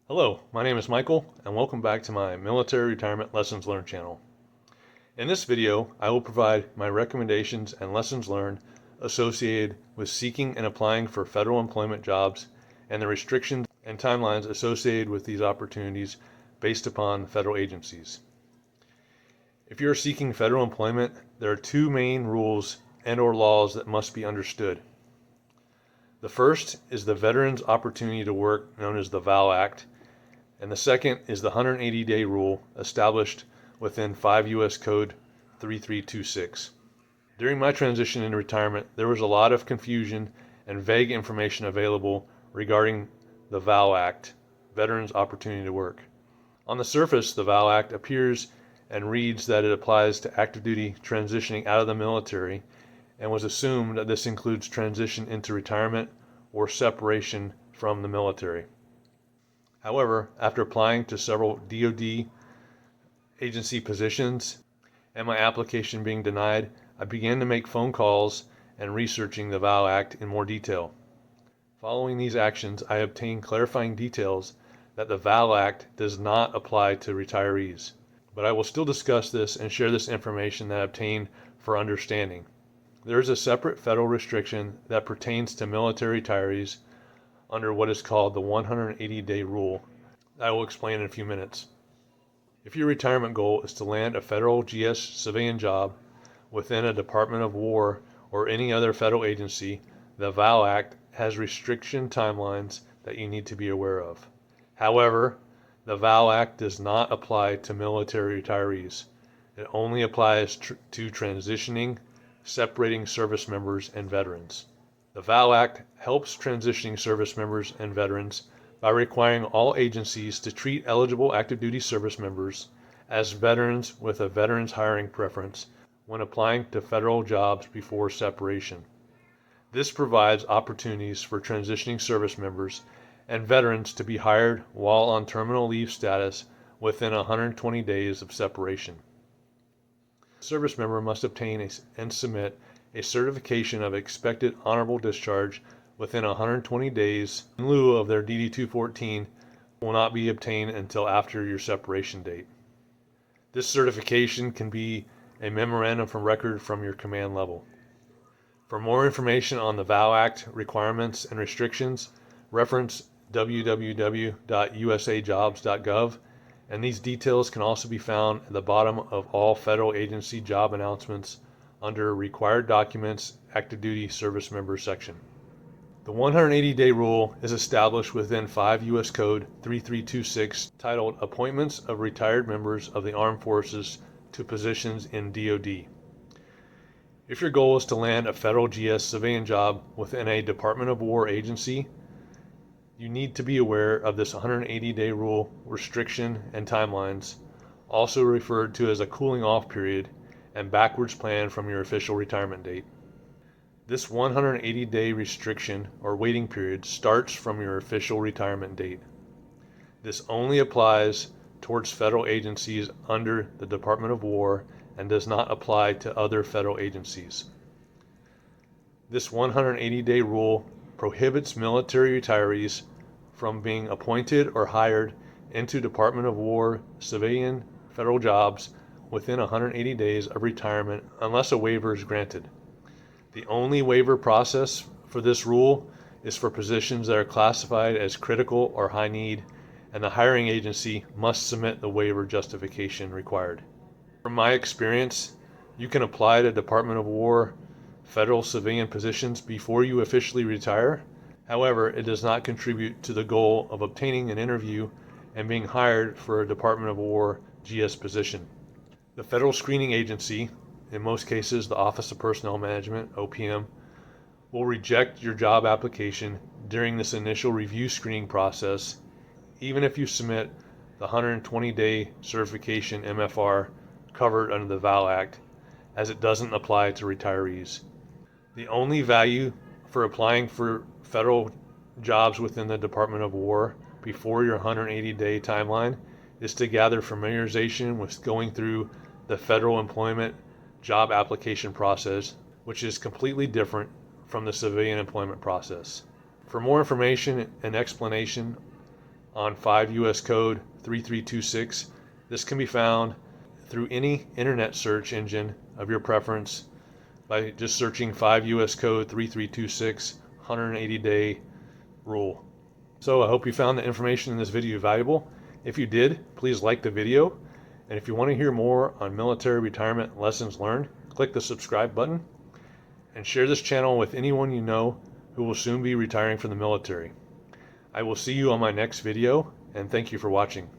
Hello, my name is Michael, and welcome back to my Military Retirement Lessons Learned channel. In this video, I will provide my recommendations and lessons learned associated with seeking and applying for federal employment jobs and the restrictions and timelines associated with these opportunities based upon federal agencies. If you are seeking federal employment, there are two main rules and/or laws that must be understood. The first is the Veterans Opportunity to Work, known as the VAL Act, and the second is the 180-day rule established within 5 U.S. Code 3326. During my transition into retirement, there was a lot of confusion and vague information available regarding the VAL Act, Veterans Opportunity to Work. On the surface, the VAL Act appears and reads that it applies to active duty transitioning out of the military, and was assumed that this includes transition into retirement or separation from the military. However, after applying to several DoD agency positions and my application being denied, I began to make phone calls and researching the VAL Act in more detail. Following these actions, I obtained clarifying details that the VAL Act does not apply to retirees, but I will still discuss this and share this information that I obtained for understanding. There is a separate federal restriction that pertains to military retirees under what is called the 180-day rule that I will explain in a few minutes. If your retirement goal is to land a federal GS civilian job within a Department of War or any other federal agency, the VAL Act has restriction timelines that you need to be aware of. However, the VAL Act does not apply to military retirees. It only applies to transitioning, separating service members and veterans. The VAL Act helps transitioning service members and veterans by requiring all agencies to treat eligible active duty service members as veterans with a veterans hiring preference when applying to federal jobs before separation. This provides opportunities for transitioning service members and veterans to be hired while on terminal leave status within 120 days of separation. The service member must obtain and submit a certification of expected honorable discharge within 120 days in lieu of their DD-214 will not be obtained until after your separation date. This certification can be a memorandum from record from your command level. For more information on the VAL Act requirements and restrictions, reference www.usajobs.gov, and these details can also be found at the bottom of all federal agency job announcements under Required Documents, Active Duty Service Member section. The 180-day rule is established within 5 U.S. Code 3326, titled Appointments of Retired Members of the Armed Forces to Positions in DoD. If your goal is to land a federal GS civilian job within a Department of War agency, you need to be aware of this 180-day rule restriction and timelines, also referred to as a cooling off period, and backwards plan from your official retirement date. This 180-day restriction or waiting period starts from your official retirement date. This only applies towards federal agencies under the Department of War and does not apply to other federal agencies. This 180-day rule prohibits military retirees from being appointed or hired into Department of War civilian federal jobs within 180 days of retirement unless a waiver is granted. The only waiver process for this rule is for positions that are classified as critical or high need, and the hiring agency must submit the waiver justification required. From my experience, you can apply to Department of War federal civilian positions before you officially retire. However, it does not contribute to the goal of obtaining an interview and being hired for a Department of War GS position. The Federal Screening Agency, in most cases the Office of Personnel Management, OPM, will reject your job application during this initial review screening process, even if you submit the 120-day certification MFR covered under the VAL Act, as it doesn't apply to retirees. The only value for applying for federal jobs within the Department of War before your 180-day timeline is to gather familiarization with going through the federal employment job application process, which is completely different from the civilian employment process. For more information and explanation on 5 U.S. Code 3326. This can be found through any internet search engine of your preference by just searching 5 U.S. Code 3326 180-day rule. So I hope you found the information in this video valuable. If you did, please like the video. And if you want to hear more on military retirement lessons learned, click the subscribe button and share this channel with anyone you know who will soon be retiring from the military. I will see you on my next video, and thank you for watching.